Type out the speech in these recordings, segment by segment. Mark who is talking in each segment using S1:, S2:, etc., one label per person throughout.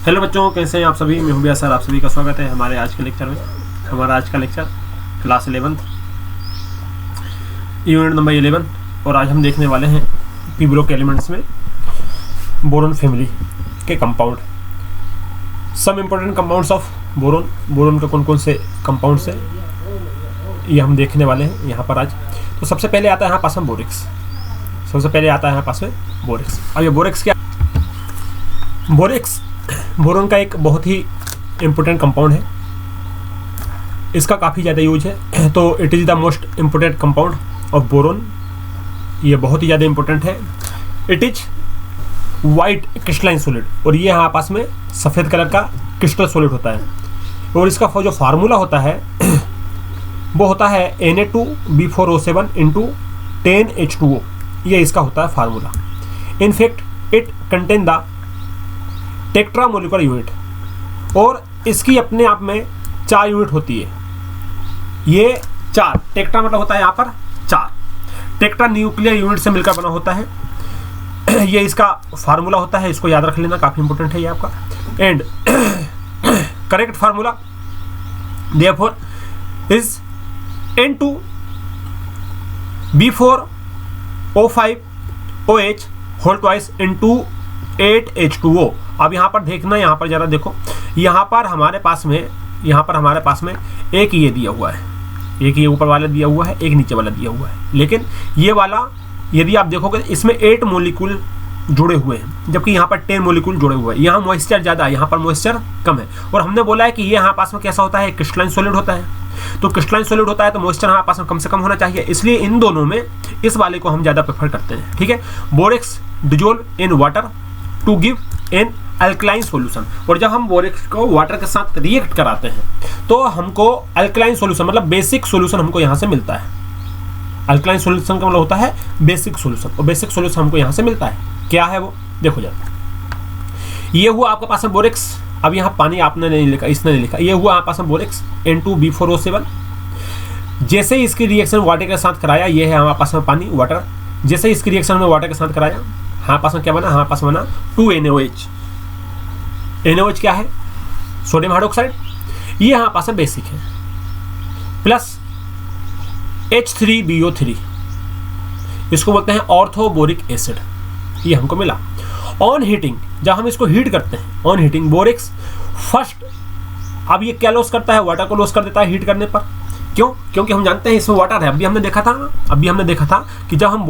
S1: Hello बच्चों, कैसे हैं आप सभी। मैं हूं सर, आप सभी का स्वागत है हमारे आज के लेक्चर में। हमारा आज का लेक्चर क्लास 11 यूनिट नंबर 11 और आज हम देखने वाले हैं पी ब्लॉक एलिमेंट्स में बोरोन फैमिली के compound. Some important compounds of boron. Boron के कौन कौन से कंपाउंड्स हैं ये हम देखने वाले हैं यहाँ पर आज। तो सबसे पहले आता है यहाँ पास में बोरेक्स। सबसे पहले आता है यहाँ पास में बोरेक्स। अब ये बोरेक्स क्या? बोरेक्स बोरोन का एक बहुत ही इम्पोर्टेंट कंपाउंड है। इसका काफ़ी ज़्यादा यूज है। तो it is the most important compound of boron. ये बहुत ही ज़्यादा इम्पोर्टेंट है। It is white crystalline solid और ये यहाँ पास में सफ़ेद कलर का क्रिस्टल सॉलिड होता है। और इसका जो फार्मूला होता है वो होता है Na2B4O7 × 10H2O। ये इसका होता है formula. In fact it contain the tetra molecular unit और इसकी अपने आप में 4 यूनिट होती है। ये 4 टेट्रा मतलब होता है यहाँ पर 4 टेट्रा न्यूक्लियर यूनिट से मिलकर बना होता है। ये इसका फार्मूला होता है, इसको याद रख लेना, काफ़ी इंपॉर्टेंट है ये आपका। And correct formula therefore is N2B4O5OH whole twice × 8H2O। अब यहाँ पर देखना, यहाँ पर जरा देखो, यहाँ पर हमारे पास में एक ये दिया हुआ है, एक ये ऊपर वाला दिया हुआ है, एक नीचे वाला दिया हुआ है। लेकिन ये वाला यदि आप देखोगे इसमें 8 मोलिक्यूल जुड़े हुए हैं, जबकि यहाँ पर 10 मोलिक्यूल जुड़े हुए हैं। यहाँ मॉइस्चर ज़्यादा है, यहाँ पर मॉइस्चर कम है। और हमने बोला है कि ये यहाँ पास में कैसा होता है, क्रिस्टलाइन सॉलिड होता है। तो क्रिस्टलाइन सॉलिड होता है तो मॉइस्चर हमारे पास में कम से कम होना चाहिए, इसलिए इन दोनों में इस वाले को हम ज़्यादा प्रेफर करते हैं। ठीक है। Borax dissolve in water to give an alkaline solution. और जब हम बोरेक्स को वाटर के साथ रिएक्ट कराते हैं तो हमको अल्कलाइन सॉल्यूशन मतलब बेसिक सॉल्यूशन हमको यहाँ से मिलता है। अल्कलाइन सॉल्यूशन का मतलब होता है बेसिक सॉल्यूशन, और बेसिक सॉल्यूशन हमको यहाँ से मिलता है। क्या है वो, देखो जरा। ये हुआ आपके पास में बोरेक्स। अब यहाँ पानी आपने नहीं लिखा, इसने नहीं लिखा। ये हुआ आपके पास में बोरेक्स N2B4O7। जैसे ही इसकी रिएक्शन वाटर के साथ कराया, ये है हमारे पास में पानी वाटर। जैसे ही इसकी रिएक्शन में वाटर के साथ कराया, हमारे पास में क्या बना, हमारे पास बना 2NaOH। NaOH क्या है, सोडियम हाइड्रोक्साइड। ये हमारे पास में बेसिक है, प्लस H3BO3, इसको बोलते हैं ऑर्थोबोरिक एसिड। ये हमको मिला। ऑन हीटिंग, जब हम इसको हीट करते हैं, ऑन हीटिंग बोरेक्स फर्स्ट, अब ये क्या लॉस करता है, वाटर को लॉस कर देता है हीट करने पर। क्यों? क्योंकि हम जानते हैं इसमें वाटर है। अभी हमने देखा था कि जब हम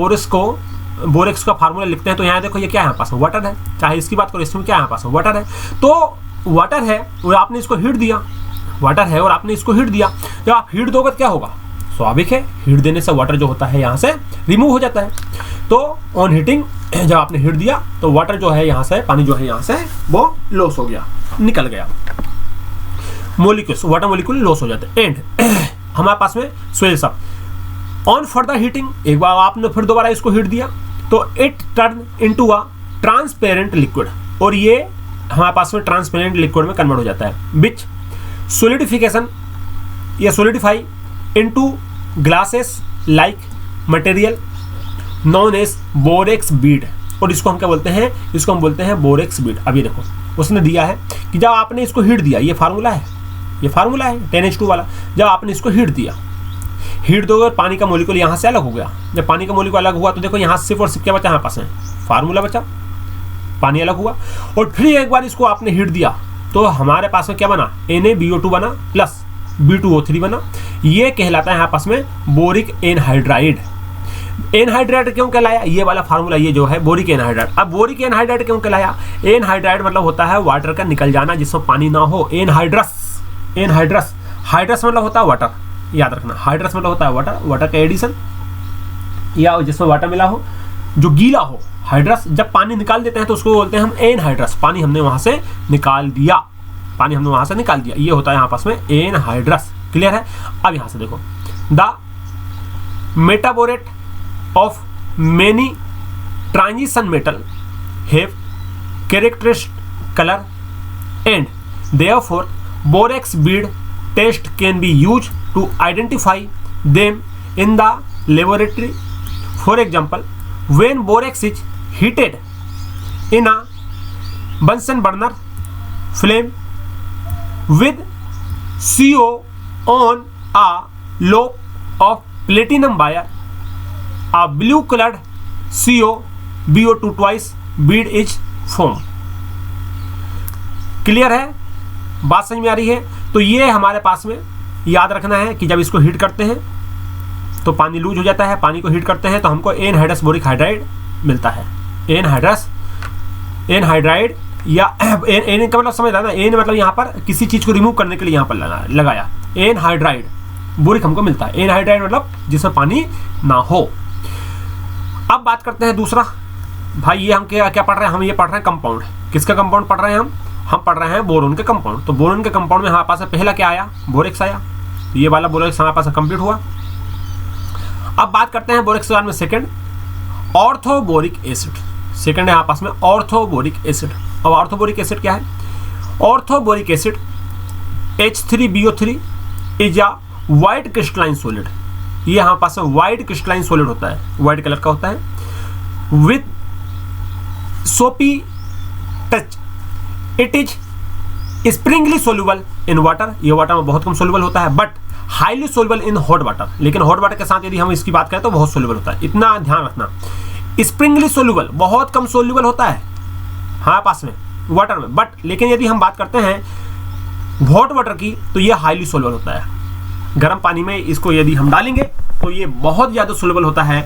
S1: बोरेक्स का फार्मूला लिखते हैं तो यहाँ देखो ये क्या है, यहाँ पास में वाटर है। चाहे इसकी बात करो, इसमें क्या है, यहाँ पास में वाटर है। तो वाटर है और आपने इसको हीट दिया, वाटर है और आपने इसको हीट दिया। जब आप हीट दोगे तो क्या होगा, स्वाभाविक है हीट देने से वाटर जो होता है यहाँ से रिमूव हो जाता है। तो ऑन हीटिंग जब आपने हीट दिया तो वाटर जो है यहाँ से, पानी जो है यहाँ से वो लॉस हो गया, निकल गया। मोलिक्यूल्स, वाटर मोलिक्यूल लॉस हो जाते हैं। एंड हमारे पास में swells up on further heating. एक बार आपने फिर दोबारा इसको हीट दिया तो it turn into a transparent liquid, और ये हमारे पास में ट्रांसपेरेंट लिक्विड में कन्वर्ट हो जाता है। विच सोलिडिफिकेशन या solidify into glasses like material known as borax bead. और इसको हम क्या बोलते हैं, इसको हम बोलते हैं बोरेक्स बीड। अभी देखो उसने दिया है कि जब आपने इसको हीट दिया, ये फार्मूला है 10H2 वाला। जब आपने इसको हीट दिया, हीट दोगे पानी का मोलिक्यूल यहाँ से अलग हो गया। जब पानी का मोलिक्यूल अलग हुआ तो देखो यहाँ सिर्फ और सिर्फ क्या बचा, हमारे पास है फार्मूला बचा, पानी अलग हुआ। और फिर एक बार इसको आपने हीट दिया तो हमारे पास में क्या बना, NaBO2 बना प्लस B2O3 बना। ये कहलाता है यहाँ पास में बोरिक एनहाइड्राइड। एनहाइड्राइड क्यों कहलाया, ये वाला फार्मूला, ये जो है बोरिक एनहाइड्राइड। अब बोरिक एनहाइड्राइड क्यों कहलाया, एनहाइड्राइड मतलब होता है वाटर का निकल जाना जिसमें पानी ना हो। एनहाइड्रस हाइड्रस मतलब होता है वाटर, याद रखना। हाइड्रस मतलब होता है वाटर का एडिशन, या जिसमें वाटर मिला हो, जो गीला हो। हाइड्रस, जब पानी निकाल देते हैं तो उसको बोलते हैं हम एनहाइड्रस। पानी हमने वहां से निकाल दिया, ये होता है यहाँ पास में एनहाइड्रस। क्लियर है। अब यहाँ से देखो, the metaborate of many transition metal have characteristic color and therefore borax bead test can be used to identify them in the laboratory. For example, when borax is heated in a Bunsen burner flame with CO on a lobe of platinum wire. A blue colored CO BO2 twice bead is formed. Clear है? बात समझ में आ रही है? तो ये हमारे पास में याद रखना है कि जब इसको हीट करते हैं तो पानी लूज हो जाता है, पानी को हीट करते हैं तो हमको एनहाइड्रस बोरिक हाइड्राइड मिलता है। एनहाइड्राइड या एन का मतलब समझ रहा ना, एन मतलब यहाँ पर किसी चीज को रिमूव करने के लिए यहाँ पर लगाया, एनहाइड्राइड बोरिक हमको मिलता है। एनहाइड्राइड मतलब जिसमें पानी ना हो। अब बात करते हैं दूसरा। भाई ये हम क्या पढ़ रहे हैं? हम ये पढ़ रहे हैं कंपाउंड। किसका कंपाउंड पढ़ रहे हैं हम पढ़ रहे हैं बोरोन के कंपाउंड। तो बोरोन के कंपाउंड में हमारे पास पहला क्या आया? बोरेक्स आया। ये वाला बोरेक्स हमारे पास कंप्लीट हुआ। अब बात करते हैं बोरेक्स के बाद में सेकंड, ऑर्थोबोरिक एसिड। सेकंड है हमारे पास में ऑर्थोबोरिक एसिड। अब ऑर्थोबोरिक एसिड क्या है? Orthoboric acid H3BO3 is a white crystalline solid. ये हमारे पास में व्हाइट क्रिस्टलाइन सॉलिड होता है, व्हाइट कलर का होता है विद सोपी touch. It is Sprüngli soluble in water. ये वाटर में बहुत कम सोल्यूबल होता है, but highly soluble in hot water. लेकिन हॉट वाटर के साथ यदि हम इसकी बात करें तो बहुत सोल्यूबल होता है। इतना ध्यान रखना, स्प्रिंगली सोल्यूबल बहुत कम सोल्यूबल होता है हमारे पास में वाटर में, बट लेकिन यदि हम बात करते हैं हॉट वाटर की तो ये हाईली सोल्यूबल होता है। गर्म पानी में इसको यदि हम डालेंगे तो ये बहुत ज़्यादा सोल्यूबल होता है।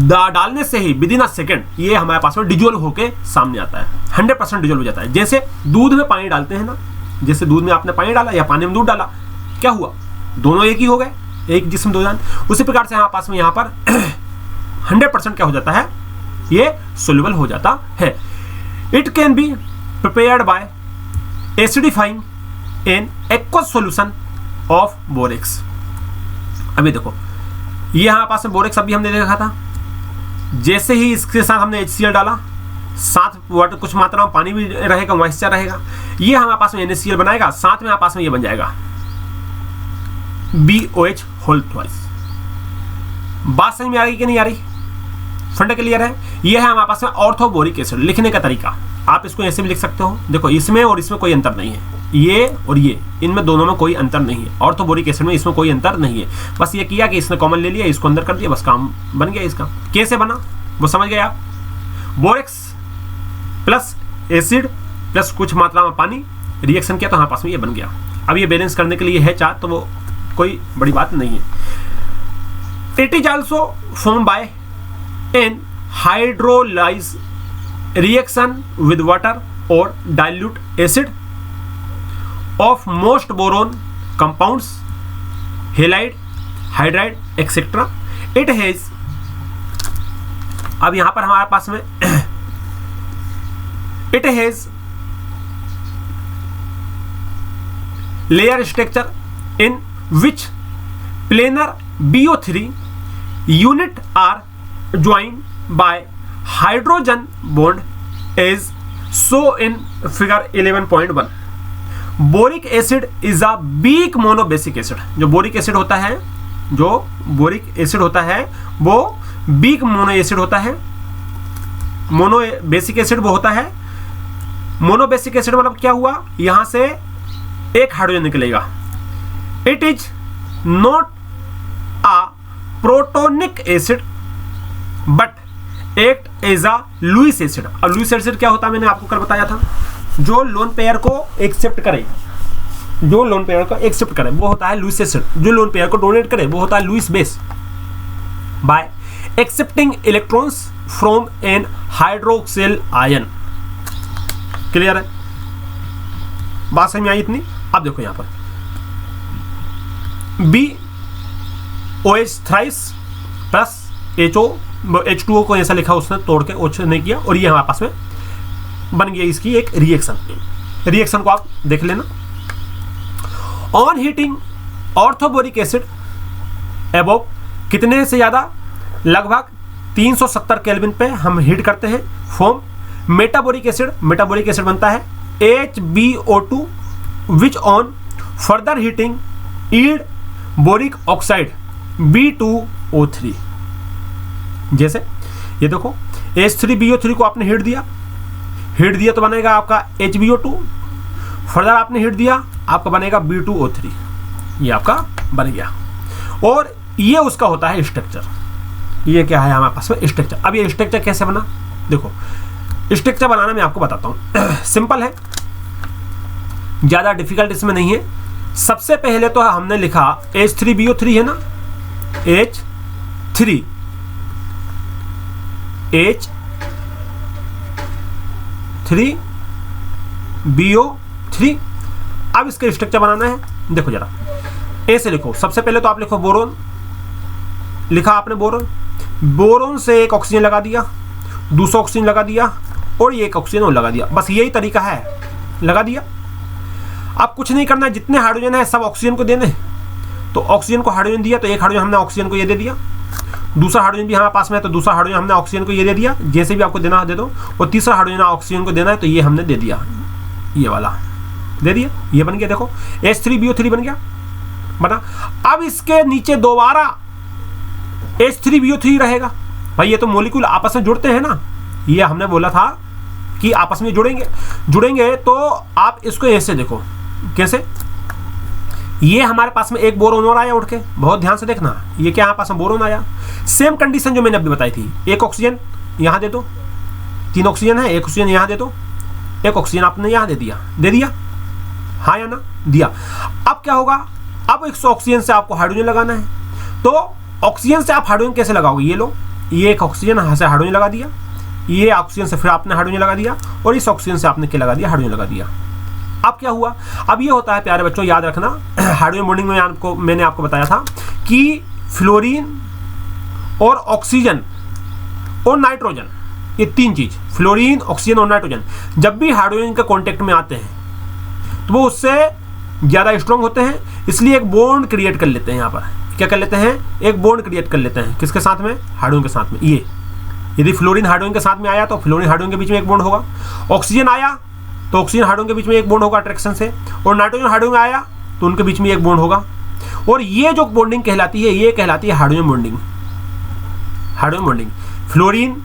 S1: डालने से ही विदिन अ सेकेंड ये हमारे पास में डिजोल्व होके सामने आता है, 100% डिजोल्व हो जाता है। जैसे दूध में पानी डालते हैं ना, जैसे दूध में आपने पानी डाला या पानी में दूध डाला, क्या हुआ? दोनों एक ही हो गए, एक जिस्म दो जान। उसी प्रकार से हमारे पास में यहाँ पर 100% क्या हो जाता है? ये सोल्यूबल हो जाता है। It can be prepared by acidifying in aqueous solution of borax. अभी देखो ये हमारे पास में बोरेक्स अभी हमने देखा था। जैसे ही इसके साथ हमने HCl डाला, साथ वाटर कुछ मात्रा में पानी भी रहेगा, मॉइस्चर रहेगा, ये हमारे पास में NaCl बनाएगा, साथ में हमारे पास में ये बन जाएगा BOH होल ट्वाइस। बात समझ में आ रही कि नहीं आ रही? फंडा क्लियर है? ये है हमारे पास में ऑर्थोबोरिक एसिड। लिखने का तरीका आप इसको ऐसे भी लिख सकते हो। देखो इसमें और इसमें कोई अंतर नहीं है, ये और ये, इनमें दोनों में कोई अंतर नहीं है। ऑर्थोबोरिक एसिड में इसमें कोई अंतर नहीं है। बस ये किया कि इसने कॉमन ले लिया, इसको अंदर कर दिया, बस काम बन गया इसका। कैसे बना वो समझ गए आप? बोरेक्स प्लस एसिड प्लस कुछ मात्रा में पानी रिएक्शन किया तो हमारे पास में ये बन गया। अब ये बैलेंस करने के लिए है चार, तो वो कोई बड़ी बात नहीं है। It is also form by an hydrolyse reaction with water और dilute acid of most boron compounds, halide, hydride, etc. It has, अब यहां पर हमारे पास में it has layer structure in which planar BO3 unit are joined by hydrogen bond as so in figure 11.1. Boric acid is a weak monobasic acid. जो boric acid होता है, जो boric acid होता है वो वीक मोनो एसिड होता है। Mono basic acid वो होता है। मोनोबेसिक एसिड मतलब क्या हुआ? यहां से एक हाइड्रोजन निकलेगा। It is not a protonic acid but act as a Lewis acid. अब लुईस एसिड क्या होता है मैंने आपको कल बताया था। जो लोन पेयर को एक्सेप्ट करे, जो लोन पेयर को एक्सेप्ट करे वो होता है लुईस एसिड। जो लोन पेयर को डोनेट करे वो होता है Lewis base. By accepting electrons from an hydroxyl ion. Clear है? बात समझ में आई इतनी? अब देखो यहां पर BOH थ्राइस प्लस H2O को ऐसा लिखा, उसने तोड़ के OH नहीं किया, और ये हमारे पास में बन गया इसकी एक रिएक्शन। रिएक्शन को आप देख लेना। On heating orthoboric acid above कितने से ज्यादा? लगभग 370 केल्विन पे हम हीट करते हैं। Form metaboric acid. Metaboric acid बनता है HbO2 which on further heating yield boric oxide B2O3। जैसे ये देखो H3BO3 को आपने हीट दिया तो बनेगा आपका HbO2 फर्दर आपने हीट दिया, आपका बनेगा B2O3, ये आपका बन गया। और ये उसका होता है स्ट्रक्चर। ये क्या है हमारे पास में स्ट्रक्चर। अब ये स्ट्रक्चर कैसे बना, देखो स्ट्रक्चर बनाना मैं आपको बताता हूँ। सिंपल है, ज़्यादा डिफिकल्ट इसमें नहीं है। सबसे पहले तो हमने लिखा H3BO3 है ना, H3BO3। अब इसका स्ट्रक्चर बनाना है, देखो जरा ऐसे लिखो। सबसे पहले तो आप लिखो बोरोन, लिखा आपने बोरोन, बोरोन से एक ऑक्सीजन लगा दिया, दूसरा ऑक्सीजन लगा दिया और ये एक ऑक्सीजन और लगा दिया, बस यही तरीका है, लगा दिया। अब कुछ नहीं करना है, जितने हाइड्रोजन है सब ऑक्सीजन को देने। तो ऑक्सीजन को हाइड्रोजन दिया, तो एक हाइड्रोजन हमने ऑक्सीजन को ये दे दिया, दूसरा हाइड्रोजन भी हमारे पास में है तो दूसरा हाइड्रोजन हमने ऑक्सीजन को ये दे दिया, जैसे भी आपको देना है दे दो। और तीसरा हाइड्रोजन ऑक्सीजन को देना है तो ये हमने दे दिया, ये वाला दे दिया, ये बन गया। देखो H3BO3 बन गया, बना। अब इसके नीचे दोबारा H3BO3 रहेगा। भाई ये तो मॉलिक्यूल आपस में जुड़ते हैं ना, ये हमने बोला था कि आपस में जुड़ेंगे। तो आप इसको ऐसे देखो, कैसे, ये हमारे पास में एक बोरोन और आया उठ के, बहुत ध्यान से देखना, ये क्या हमारे पास में बोरोन आया। सेम कंडीशन जो मैंने अभी बताई थी, एक ऑक्सीजन यहाँ दे दो, 3 ऑक्सीजन है, एक ऑक्सीजन यहाँ दे दो, एक ऑक्सीजन आपने यहाँ दे दिया, हाँ या ना, दिया। अब क्या होगा, अब 100 ऑक्सीजन से आपको हाइड्रोजन लगाना है। तो ऑक्सीजन से आप हाइड्रोजन कैसे लगाओगे, ये लो, ये एक ऑक्सीजन से हाइड्रोजन लगा दिया, ये ऑक्सीजन से फिर आपने हाइड्रोजन लगा दिया और इस ऑक्सीजन से आपने क्या लगा दिया, हाइड्रोजन लगा दिया। अब क्या हुआ, अब ये होता है प्यारे बच्चों, याद रखना, हाइड्रोजन बॉन्डिंग में मैंने आपको बताया था कि फ्लोरीन और ऑक्सीजन और नाइट्रोजन, ये 3 चीज, फ्लोरीन, ऑक्सीजन और नाइट्रोजन, जब भी हाइड्रोजन के कांटेक्ट में आते हैं तो वो उससे ज़्यादा स्ट्रॉन्ग होते हैं, इसलिए एक बॉन्ड क्रिएट कर लेते हैं। यहाँ पर क्या कर लेते हैं, एक बॉन्ड क्रिएट कर लेते हैं, किसके साथ में, हाइड्रोजन के साथ में। ये यदि फ्लोरीन हाइड्रोजन के साथ में आया तो फ्लोरीन हाइड्रोजन के बीच में एक बॉन्ड होगा, ऑक्सीजन आया तो ऑक्सीजन हाइड्रोजन के बीच में एक बॉन्ड होगा अट्रैक्शन से, और नाइट्रोजन हाइड्रोजन आया तो उनके बीच में एक बॉन्ड होगा। और ये जो बॉन्डिंग कहलाती है, ये कहलाती है hydrogen bonding. Hydrogen bonding, fluorine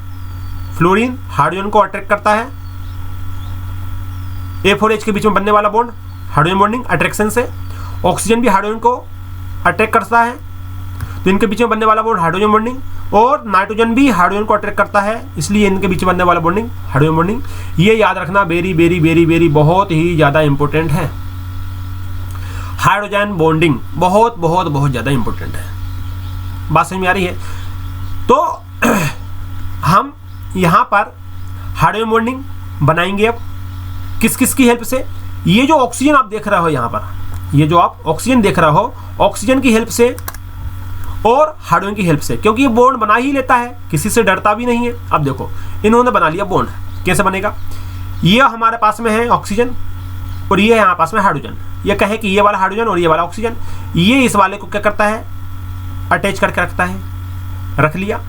S1: hydrogen को अट्रैक्ट करता है, A4H के बीच में बनने वाला बॉन्ड, हाइड्रोजन बॉन्डिंग अट्रैक्शन से। ऑक्सीजन भी हाइड्रोजन को अट्रैक्ट करता है तो इनके बीच में बनने वाला बॉन्ड हाइड्रोजन बॉन्डिंग, और नाइट्रोजन भी हाइड्रोजन को अट्रैक्ट करता है, इसलिए इनके बीच में बनने वाला बॉन्डिंग हाइड्रोजन बॉन्डिंग। ये याद रखना, वेरी वेरी वेरी वेरी बहुत ही ज़्यादा इंपॉर्टेंट है। हाइड्रोजन बॉन्डिंग बहुत बहुत बहुत ज़्यादा इंपॉर्टेंट है। बात समझ में आ रही है? तो हम यहाँ पर हाइड्रोजन बॉन्डिंग बनाएंगे अब किस किस की हेल्प से। ये जो ऑक्सीजन आप देख रहे हो यहाँ पर, ये जो आप ऑक्सीजन देख रहे हो, ऑक्सीजन की हेल्प से और हाइड्रोजन की हेल्प से, क्योंकि ये बॉन्ड बना ही लेता है, किसी से डरता भी नहीं है। अब देखो इन्होंने बना लिया बॉन्ड, कैसे बनेगा, ये हमारे पास में है ऑक्सीजन और ये है हमारे पास में हाइड्रोजन। ये कहे कि ये वाला हाइड्रोजन और ये वाला ऑक्सीजन, ये इस वाले को क्या करता है, अटैच करके रखता है, रख लिया।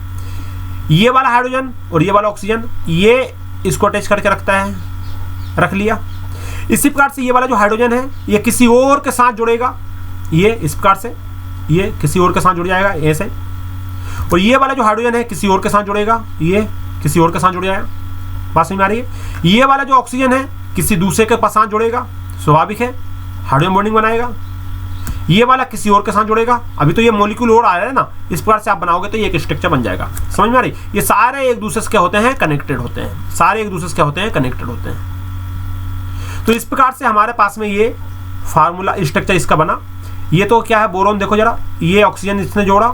S1: ये वाला हाइड्रोजन और ये वाला ऑक्सीजन, ये इसको अटैच करके रखता है, रख लिया। इसी प्रकार से ये वाला जो हाइड्रोजन है ये किसी और के साथ जुड़ेगा, ये इस प्रकार से ये किसी और के साथ जुड़ जाएगा ऐसे, और ये वाला जो हाइड्रोजन है किसी और के साथ जुड़ेगा, ये किसी और के साथ जुड़ जाएगा। बात समझ में आ रही है? ये वाला जो ऑक्सीजन है किसी दूसरे के साथ जुड़ेगा, स्वाभाविक है, हाइड्रोजन बॉन्डिंग बनाएगा। ये वाला किसी और के साथ जुड़ेगा, अभी तो ये मॉलिक्यूल और आया है ना, इस प्रकार से आप बनाओगे तो ये एक स्ट्रक्चर बन जाएगा। समझ में आ रही? ये सारे एक दूसरे से क्या होते हैं, कनेक्टेड होते हैं, सारे एक दूसरे से क्या होते हैं, कनेक्टेड होते हैं। तो इस प्रकार से हमारे पास में ये फार्मूला स्ट्रक्चर इसका बना। ये तो क्या है, बोरोन, देखो जरा, ये ऑक्सीजन इसने जोड़ा,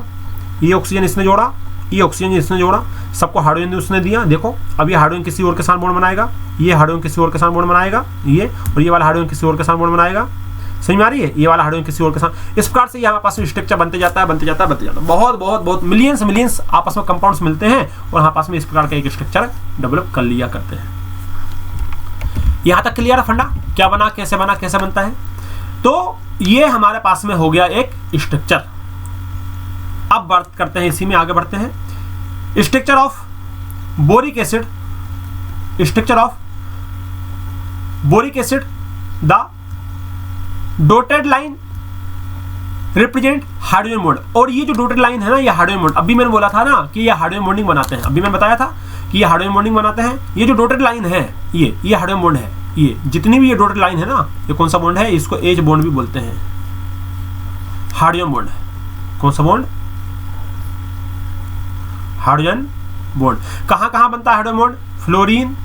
S1: ये ऑक्सीजन इसने जोड़ा, ये ऑक्सीजन इसने जोड़ा, सबको हाइड्रोजन उसने दिया। देखो अब ये हाइड्रोजन किसी और के साथ बॉन्ड बनाएगा, ये हाइड्रोजन किसी और के साथ बॉन्ड बनाएगा, ये, और ये वाला हाइड्रोजन किसी और के साथ बॉन्ड बनाएगा। समझ में आ रही है? ये वाला हाइड्रोजन किसी और के साथ, इस प्रकार से यहाँ पास में स्ट्रक्चर बनते जाता है, बनते जाता है, बनते जाता है। बहुत बहुत बहुत मिलियंस आपस में कंपाउंड्स मिलते हैं और यहाँ पास में इस प्रकार का एक स्ट्रक्चर डेवलप कर लिया करते हैं। यहाँ तक क्लियर है फंडा, क्या बना, कैसे बनता है। तो ये हमारे पास में हो गया एक स्ट्रक्चर। अब बात करते हैं, इसी में आगे बढ़ते हैं। Structure of boric acid, structure of boric acid, the dotted line represent hydrogen bond. और ये जो डॉटेड लाइन है ना, ये हाइड्रोजन बॉन्ड, अभी मैंने बोला था ना कि ये हाइड्रोजन बॉन्डिंग बनाते हैं, अभी मैंने बताया था कि ये हाइड्रोजन बॉन्डिंग बनाते हैं। ये जो डॉटेड लाइन है ये हाइड्रोजन बॉन्ड है, ये जितनी भी ये डॉटेड लाइन है ना, ये कौन सा बॉन्ड है, इसको एच बॉन्ड भी बोलते हैं, हाइड्रोजन बॉन्ड है। कौन सा बॉन्ड, हाइड्रोजन बॉन्ड। कहाँ कहाँ बनता है हाइड्रोजन बॉन्ड, फ्लोरीन,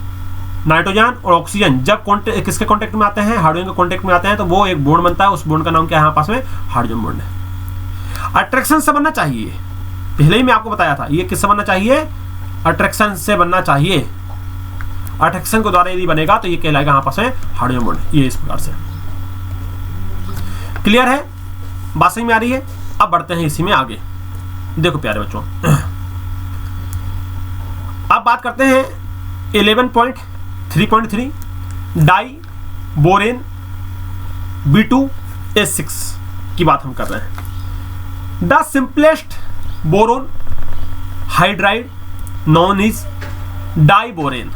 S1: नाइट्रोजन और ऑक्सीजन जब किसके कांटेक्ट में आते हैं, हाइड्रोजन के कांटेक्ट में आते हैं, तो वो एक बॉन्ड बनता है, उस बॉन्ड का नाम क्या है यहाँ पास में, हाइड्रोजन बॉन्ड है। अट्रैक्शन से बनना चाहिए, पहले ही मैं आपको बताया था, ये किससे बनना चाहिए, अट्रैक्शन से बनना चाहिए। अट्रैक्शन के द्वारा यदि बनेगा तो ये कहलाएगा यहाँ पास में हाइड्रोजन बॉन्ड। ये इस प्रकार से क्लियर है, बात समझ में आ रही है। अब बढ़ते हैं इसी में आगे। देखो प्यारे बच्चों, अब बात करते हैं 11.3.3 डाई बोरेन B2S6 की बात हम कर रहे हैं। The simplest boron hydride known is diborane.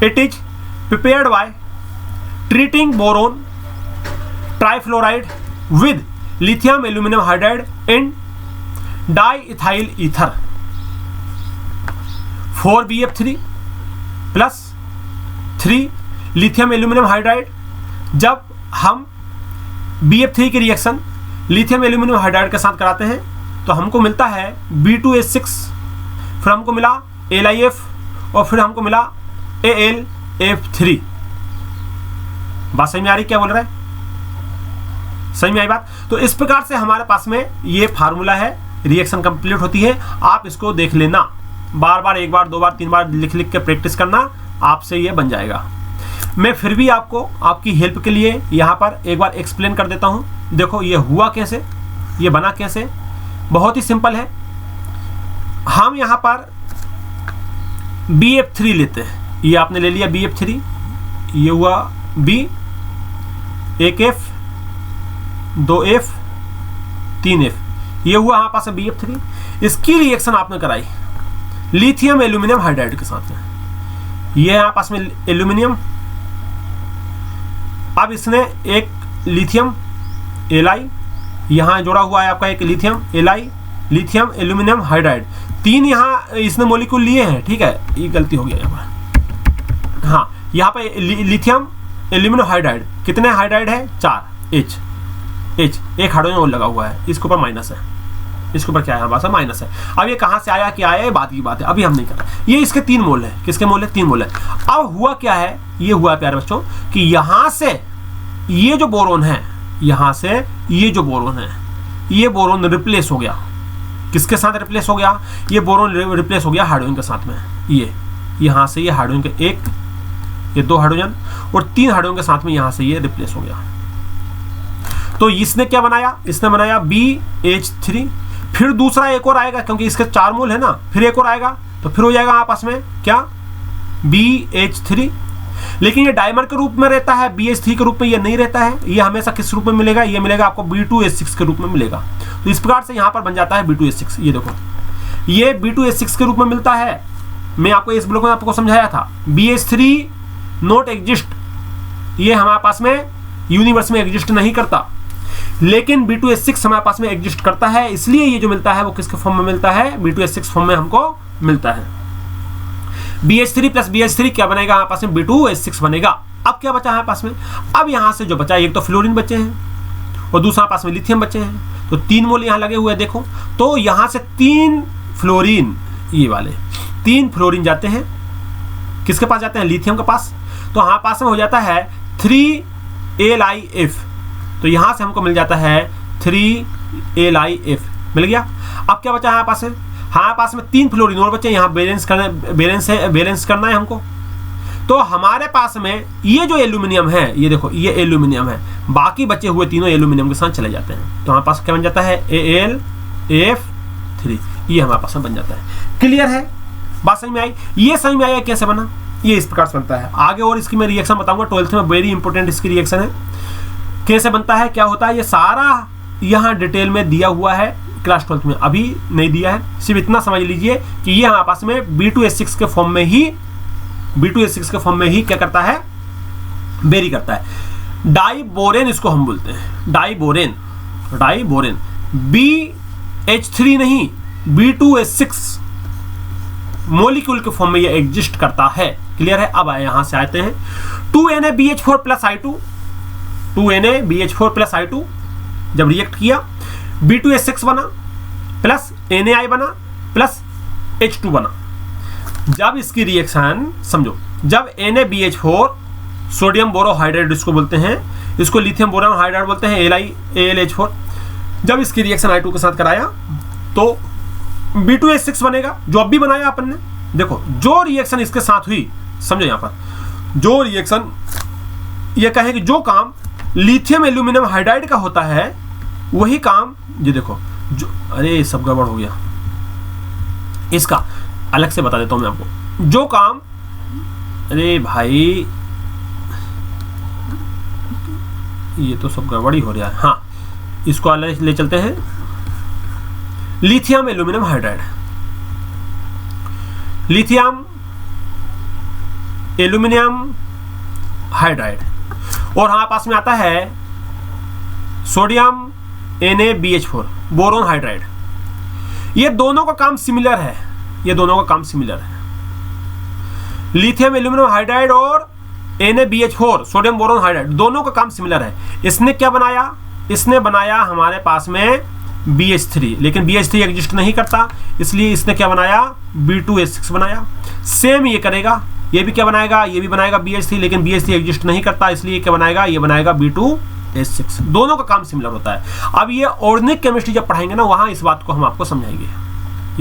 S1: It is prepared by treating boron trifluoride with lithium aluminum hydride and diethyl ether 4BF3 plus 3 lithium aluminum hydride। जब हम BF3 की reaction lithium aluminium hydride के साथ कराते हैं तो हमको मिलता है B2S6, फिर हमको मिला LiF और फिर हमको मिला AlF3। बात समझ में आ रही क्या बोल रहा है, सही में आई बात। तो इस प्रकार से हमारे पास में ये फार्मूला है, रिएक्शन कंप्लीट होती है। आप इसको देख लेना, बार बार, एक बार, दो बार, तीन बार लिख लिख के प्रैक्टिस करना, आपसे ये बन जाएगा। मैं फिर भी आपको आपकी हेल्प के लिए यहाँ पर एक बार एक्सप्लेन कर देता हूँ। देखो ये हुआ कैसे, ये बना कैसे, बहुत ही सिंपल है। हम यहाँ पर BF3 लेते हैं, ये आपने ले लिया BF3, ये हुआ B, एक F, 2F, 3F, ये हुआ यहाँ पास BF3। इसकी रिएक्शन आपने कराई लिथियम एल्यूमिनियम हाइड्राइड के साथ में, ये यहाँ पास में एल्यूमिनियम, अब इसने एक लिथियम Li यहाँ जोड़ा हुआ है आपका, एक lithium Li, lithium aluminium hydride, 3 यहाँ इसने मॉलिक्यूल लिए हैं, ठीक है, ये गलती हो गया यहाँ पर। हाँ, यहाँ पे लिथियम एल्यूमिनियम हाइड्राइड, कितने हाइड्राइड है, 4 H, एक हाइड्रोजन और लगा हुआ है, इसके ऊपर माइनस है, इसके ऊपर क्या है, हमारे माइनस है। अब ये कहाँ से आया, क्या आया, ये बात की बात है, अभी हम नहीं कर रहे। ये इसके 3 मोल है, किसके मोल है, 3 मोल है। अब हुआ क्या है, ये हुआ है प्यारे बच्चों कि यहाँ से ये जो बोरोन है, यहाँ से ये जो बोरोन है, ये बोरोन रिप्लेस हो गया, किसके साथ रिप्लेस हो गया, ये बोरोन रिप्लेस हो गया हाइड्रोजन के साथ में। ये यहाँ से ये हाइड्रोजन के ये 2 हाइड्रोजन और 3 हाइड्रोजन के साथ में यहाँ से ये रिप्लेस हो गया। तो इसने क्या बनाया, इसने बनाया BH3, फिर दूसरा एक और आएगा, क्योंकि इसके 4 मोल है ना, फिर एक और आएगा, तो फिर हो जाएगा आपस में क्या, BH3। लेकिन ये डायमर के रूप में रहता है, BH3 के रूप में ये नहीं रहता है। ये हमेशा किस रूप में मिलेगा, ये मिलेगा आपको B2S6 के रूप में मिलेगा। तो इस प्रकार से यहाँ पर बन जाता है B2S6। ये देखो, ये B2S6 के रूप में मिलता है। मैं आपको इस ब्लॉक में आपको समझाया था, BH3 नॉट एग्जिस्ट, ये हमारे पास में यूनिवर्स में एग्जिस्ट नहीं करता, लेकिन B2S6 हमारे पास में एग्जिस्ट करता है। इसलिए ये जो मिलता है वो किसके फॉर्म में मिलता है, B2S6 फॉर्म में हमको मिलता है। BH3 प्लस BH3 क्या बनेगा हमारे पास में, B2S6 बनेगा। अब क्या बचा हमारे पास में, अब यहाँ से जो बचा, एक तो फ्लोरीन बचे हैं और दूसरा पास में लिथियम बचे हैं, तो 3 मोल यहाँ लगे हुए हैं। देखो तो यहाँ से 3 फ्लोरीन, ये वाले 3 फ्लोरीन जाते हैं, किसके पास जाते हैं, लिथियम के पास। तो यहाँ पास में हो जाता है 3LiF, तो यहाँ से हमको मिल जाता है 3LiF, मिल गया। अब क्या बचा हमारे पास है, हमारे पास में 3 फ्लोरीन और बचे, यहाँ बैलेंस करना है हमको। तो हमारे पास में ये जो एल्यूमिनियम है, ये देखो ये एल्यूमिनियम है, बाकी बचे हुए तीनों एल्यूमिनियम के साथ चले जाते हैं। तो हमारे पास क्या बन जाता है, AlF3, ये हमारे पास में बन जाता है। क्लियर है, बात समझ में आई। ये समझ में आया कैसे बना, ये इस प्रकार से बनता है। आगे और इसकी मैं रिएक्शन बताऊंगा, 12th में वेरी इंपॉर्टेंट इसकी रिएक्शन है, कैसे बनता है, क्या होता है, ये सारा यहाँ डिटेल में दिया हुआ है क्लास 12th में, अभी नहीं दिया है। सिर्फ इतना समझ लीजिए कि ये हमारे पास में B2S6 के फॉर्म में ही, B2S6 के फॉर्म में ही क्या करता है, वेरी करता है। डाइबोरेन इसको हम बोलते हैं, डाइबोरेन, डाइबोरेन BH3 नहीं, B2S6 मॉलिक्यूल के फॉर्म में ये एग्जिस्ट करता है। क्लियर है। अब यहाँ से आते हैं 2NaBH4 plus I2, 2NaBH4 plus I2 जब रिएक्ट किया B2H6 बना प्लस NaI बना प्लस H2 बना। जब इसकी रिएक्शन समझो, जब NaBH4 सोडियम बोरोहाइड्राइड इसको बोलते हैं, इसको लिथियम बोरोन हाइड्राइड बोलते हैं, AlH4, जब इसकी रिएक्शन I2 के साथ कराया तो B2H6 बनेगा, जो अब भी बनाया अपन ने। देखो जो रिएक्शन इसके साथ हुई, समझो यहाँ पर जो रिएक्शन, ये कहें कि जो काम लिथियम एल्यूमिनियम हाइड्राइड का होता है वही काम, ये देखो जो, अरे सब गड़बड़ हो गया, इसका अलग से बता देता हूं मैं आपको। जो काम, अरे भाई ये तो सब गड़बड़ी हो रहा है। हाँ, इसको अलग ले चलते हैं। Lithium aluminium hydride, lithium aluminium hydride, और हमारे पास में आता है सोडियम NaBH4 बोरोन हाइड्राइड। ये दोनों का काम सिमिलर है, ये दोनों का काम सिमिलर है। लिथियम एल्यूमिनियम हाइड्राइड और NaBH4 सोडियम बोरोन हाइड्राइड दोनों का काम सिमिलर है। इसने क्या बनाया, इसने बनाया हमारे पास में BH3, लेकिन BH3 एग्जिस्ट नहीं करता, इसलिए इसने क्या बनाया, B2H6 बनाया। सेम ये करेगा, ये भी क्या बनाएगा, ये भी बनाएगा BH3, लेकिन BH3 एग्जिस्ट नहीं करता, इसलिए क्या बनाएगा, ये बनाएगा B2H6। दोनों का काम सिमिलर होता है। अब ये ऑर्गेनिक केमिस्ट्री जब पढ़ाएंगे ना, वहां इस बात को हम आपको समझाएंगे।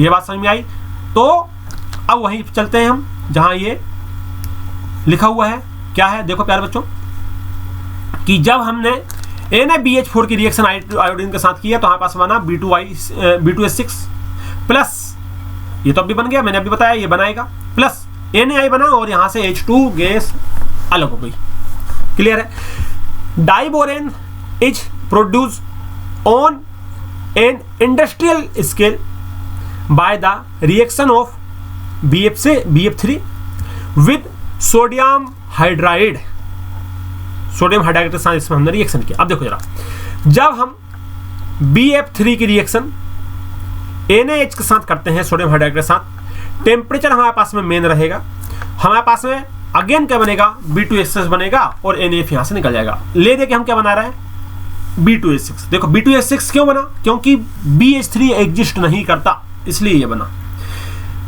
S1: ये बात समझ में आई? तो अब वहीं चलते हैं हम जहां ये लिखा हुआ है। क्या है, देखो प्यारे बच्चों, कि जब हमने NaBH4 की रिएक्शन आयोडीन के साथ किया तो हमारे पास बना B2H6 प्लस, ये तो अभी बन गया, मैंने अभी बताया ये बनाएगा, प्लस NaI बना और यहां से H2 गैस अलग हो गई। क्लियर है। Diborane is produce on an industrial scale by the reaction of BF3 with sodium hydride. Sodium hydride के साथ इसमें हमने रिएक्शन किया। अब देखो जरा, जब हम BF3 की रिएक्शन NaH के साथ करते हैं सोडियम हाइड्राइड के साथ, टेम्परेचर हमारे पास में मेन रहेगा, हमारे पास में अगेन क्या बनेगा, B2H6 बनेगा और NaF यहां से निकल जाएगा। ले दे के हम क्या बना रहे हैं, B2H6। देखो B2H6 क्यों बना, क्योंकि BH3 एग्जिस्ट नहीं करता, इसलिए ये बना।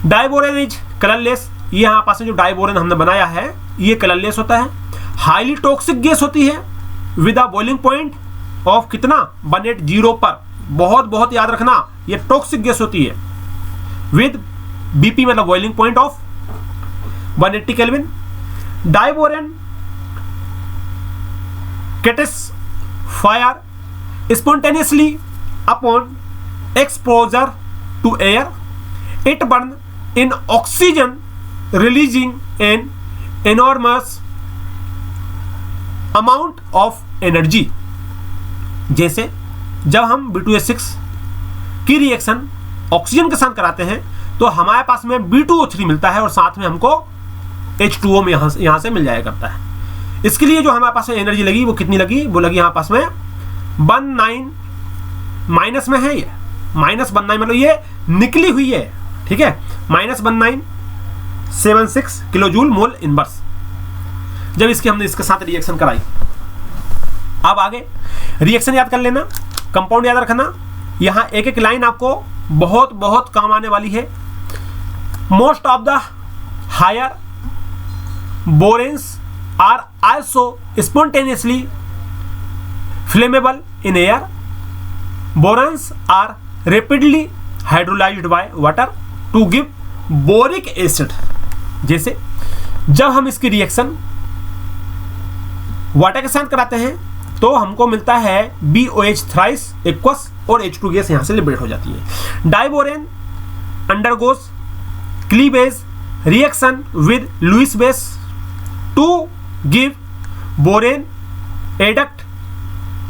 S1: डाइबोरेन इज कलरलेस, ये यहाँ पास में जो डाइबोरेन हमने बनाया है ये कलरलेस होता है। हाईली टॉक्सिक गैस होती है with a boiling point of कितना, 180 पर। बहुत याद रखना, ये टॉक्सिक गैस होती है विद BP मतलब boiling point of 180 kelvin. Diborane catches fire spontaneously upon exposure to air. It burns in oxygen, releasing an enormous amount of energy. जैसे जब हम B2H6 की रिएक्शन ऑक्सीजन के साथ कराते हैं तो हमारे पास में B2O3 मिलता है और साथ में हमको H2O में यहाँ से मिल जाया करता है। इसके लिए जो हमारे पास में एनर्जी लगी वो कितनी लगी, वो लगी यहाँ पास में 19 माइनस में है, ये -19 मतलब ये निकली हुई है, ठीक है, -1976 किलो जूल मोल इनवर्स, जब इसके हमने इसके साथ रिएक्शन कराई। अब आगे रिएक्शन याद कर लेना, कंपाउंड याद रखना, यहाँ एक एक लाइन आपको बहुत काम आने वाली है। Most of the higher boranes are also spontaneously flammable in air. Borons are rapidly hydrolyzed by water to give boric acid. जैसे जब हम इसकी रिएक्शन वाटर के साथ कराते हैं तो हमको मिलता है BOH थ्राइस एक्वस और H2 गैस यहां से लिबरेट हो जाती है। Diborane undergoes cleavage reaction with Lewis base to give borane adduct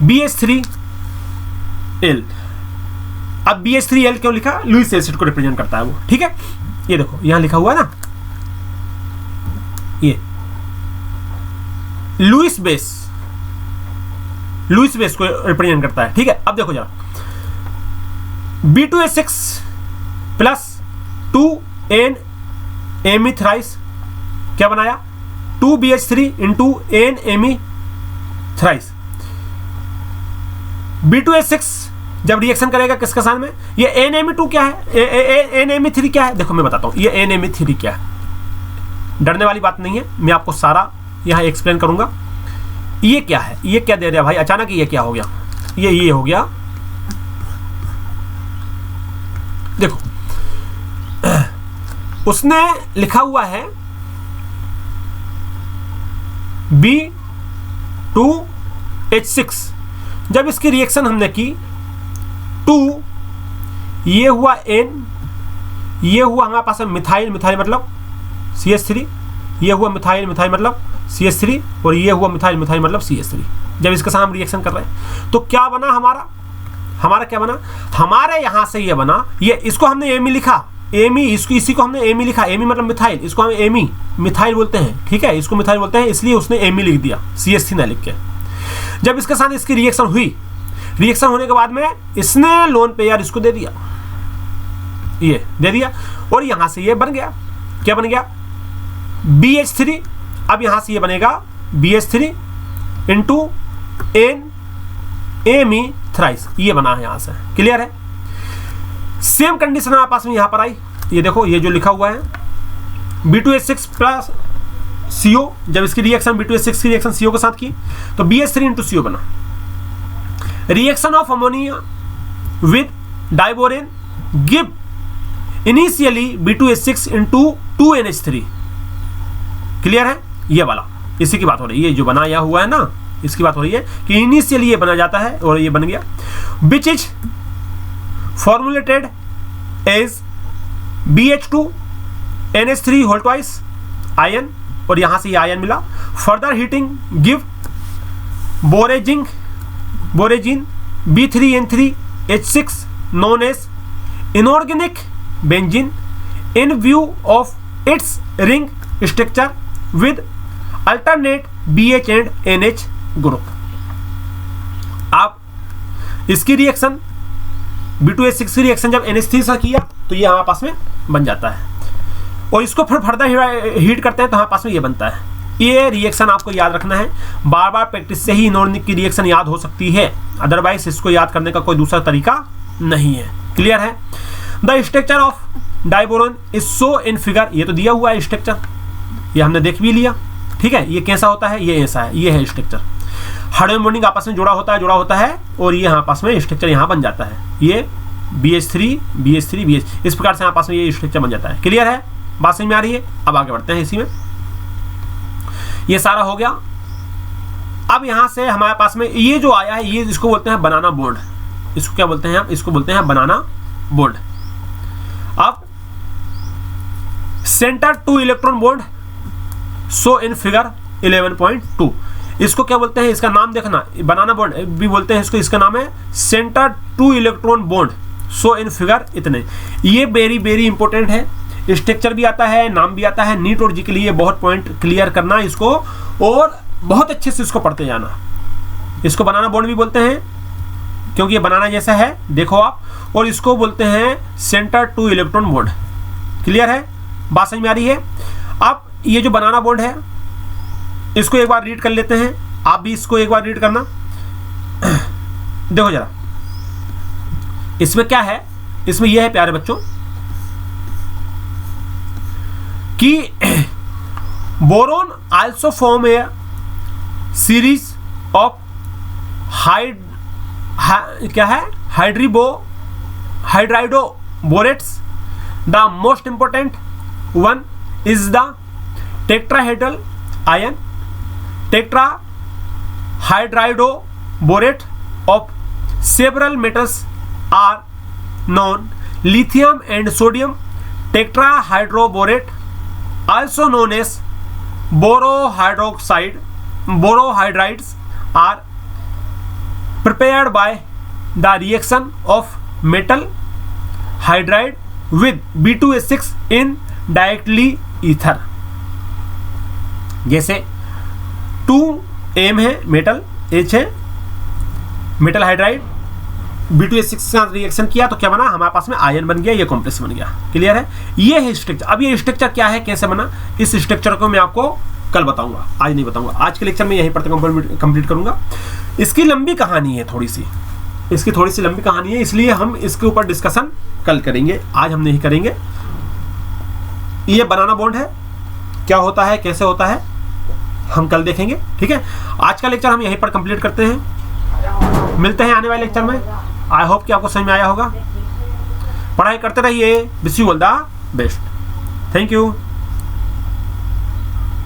S1: BH3L। अब BH3L क्यों लिखा, लुईस एसिड को रिप्रेजेंट करता है वो, ठीक है। ये देखो यहां लिखा हुआ है ना, ये लुईस बेस को रिप्रेजेंट करता है, ठीक है। अब देखो जरा, B2H6 प्लस 2N-amethrice क्या बनाया, 2BH3 into NMe thrice. B2H6 जब रिएक्शन करेगा किसके साथ में, ये NMe2 क्या है, NMe3 क्या है, देखो मैं बताता हूँ ये NMe3 क्या है। डरने वाली बात नहीं है, मैं आपको सारा यहाँ एक्सप्लेन करूंगा। ये क्या है, ये क्या दे रहा भाई, अचानक ये क्या हो गया, ये हो गया, देखो उसने लिखा हुआ है B2H6, जब इसकी रिएक्शन हमने की 2, ये हुआ N, ये हुआ हमारे पास मिथाइल, मिथाइल मतलब CH3, ये हुआ मिथाइल, मिथाइल मतलब CH3, और ये हुआ मिथाइल, मिथाइल मतलब CH3। जब इसके साथ हम रिएक्शन कर रहे हैं तो क्या बना हमारा क्या बना, हमारे यहां से ये बना, ये इसको हमने एमी लिखा, एमी, इसको इसी को हमने एमी लिखा, एमी मतलब मिथाइल, इसको हम एमी मिथाइल बोलते हैं, ठीक है, इसको मिथाइल बोलते हैं, इसलिए उसने एमी लिख दिया, CH3 ना लिख के। जब इसके साथ इसकी रिएक्शन हुई, रिएक्शन होने के बाद में इसने लोन पे यार इसको दे दिया, ये दे दिया, और यहां से ये बन गया, क्या बन गया, BH3। अब यहां से ये बनेगा BH3 इंटू NMe थ्राइस, ये बना है यहां से, क्लियर है। सेम कंडीशन हमारे पास में यहां पर आई, ये देखो ये जो लिखा हुआ है B2H6 प्लस CO, जब इसकी रिएक्शन B2H6 की रिएक्शन CO के साथ की तो BH3 इंटू CO बना। Reaction of ammonia with diborane give initially B2H6 into 2NH3, clear है, ये वाला इसी की बात हो रही है, ये जो बनाया हुआ है ना इसकी बात हो रही है कि इनिशियली ये बना जाता है और ये बन गया, which is formulated as BH2 NH3 whole twice ion, और यहां से ये आयन मिला। Further heating give borazine B3N3H6 known as inorganic benzene in view of its ring structure with alternate BH and NH group. आप इसकी reaction B2H6 की reaction जब NH3 से किया तो ये हमारे पास में बन जाता है, और इसको फिर फर्दर हीट करते हैं तो हमारे पास में ये बनता है। ये रिएक्शन आपको याद रखना है, बार बार प्रैक्टिस से ही इनऑर्गेनिक की रिएक्शन याद हो सकती है, अदरवाइज इसको याद करने का कोई दूसरा तरीका नहीं है, क्लियर है। The structure of diborane is so in figure, ये तो दिया हुआ है स्ट्रक्चर, ये हमने देख भी लिया, ठीक है, ये कैसा होता है, ये ऐसा है, ये है स्ट्रक्चर, हाइड्रोजन बॉन्डिंग आपस में जुड़ा होता है, और ये यहाँ पास में स्ट्रक्चर यहाँ बन जाता है, ये BH3 इस प्रकार से यहाँ पास में ये स्ट्रक्चर बन जाता है, क्लियर है, बात समझ में आ रही है। अब आगे बढ़ते हैं, इसी में ये सारा हो गया। अब यहाँ से हमारे पास में ये जो आया है, ये इसको बोलते हैं बनाना बॉन्ड, इसको क्या बोलते हैं हम, इसको बोलते हैं बनाना बॉन्ड। अब centre 2 electron bond so in figure 11.2, इसको क्या बोलते हैं, इसका नाम देखना, बनाना बॉन्ड भी बोलते हैं इसको, इसका नाम है centre 2 electron bond so in figure इतने। ये वेरी वेरी इंपॉर्टेंट है, स्ट्रक्चर भी आता है, नाम भी आता है, नीट और जी के लिए बहुत पॉइंट क्लियर करना इसको, और बहुत अच्छे से इसको पढ़ते जाना। इसको बनाना बॉन्ड भी बोलते हैं क्योंकि ये बनाना जैसा है, देखो आप, और इसको बोलते हैं सेंटर 2 इलेक्ट्रॉन बॉन्ड, क्लियर है, बात समझ में आ रही है। अब ये जो बनाना बॉन्ड है इसको एक बार रीड कर लेते हैं, आप भी इसको एक बार रीड करना। देखो जरा इसमें क्या है, इसमें यह है प्यारे बच्चों कि boron also form a series of hydrido borates. The most important one is the tetrahedral ion tetrahydrido borate of several metals are known, lithium and sodium tetrahydroborate, also known as borohydrides, are prepared by the reaction of metal hydride with B2H6 in directly ether। जैसे 2M है metal, H है metal hydride, B2H6 के साथ reaction किया तो क्या बना, हमारे पास में आयन बन गया, ये कॉम्प्लेक्स बन गया। क्लियर है, ये है स्ट्रक्चर। अब ये स्ट्रक्चर क्या है, कैसे बना, इस स्ट्रक्चर को मैं आपको कल बताऊंगा, आज नहीं बताऊंगा। आज के लेक्चर में यहीं पर कंप्लीट करूंगा। इसकी लंबी कहानी है, इसकी थोड़ी सी लंबी कहानी है, इसलिए हम इसके ऊपर डिस्कशन कल करेंगे, आज हम नहीं करेंगे। ये बनाना बॉन्ड है, क्या होता है, कैसे होता है, हम कल देखेंगे। ठीक है, आज का लेक्चर हम यहीं पर कंप्लीट करते हैं, मिलते हैं आने वाले लेक्चर में। आई होप कि आपको समझ में आया होगा। पढ़ाई करते रहिए। Wish you all the best. Thank you.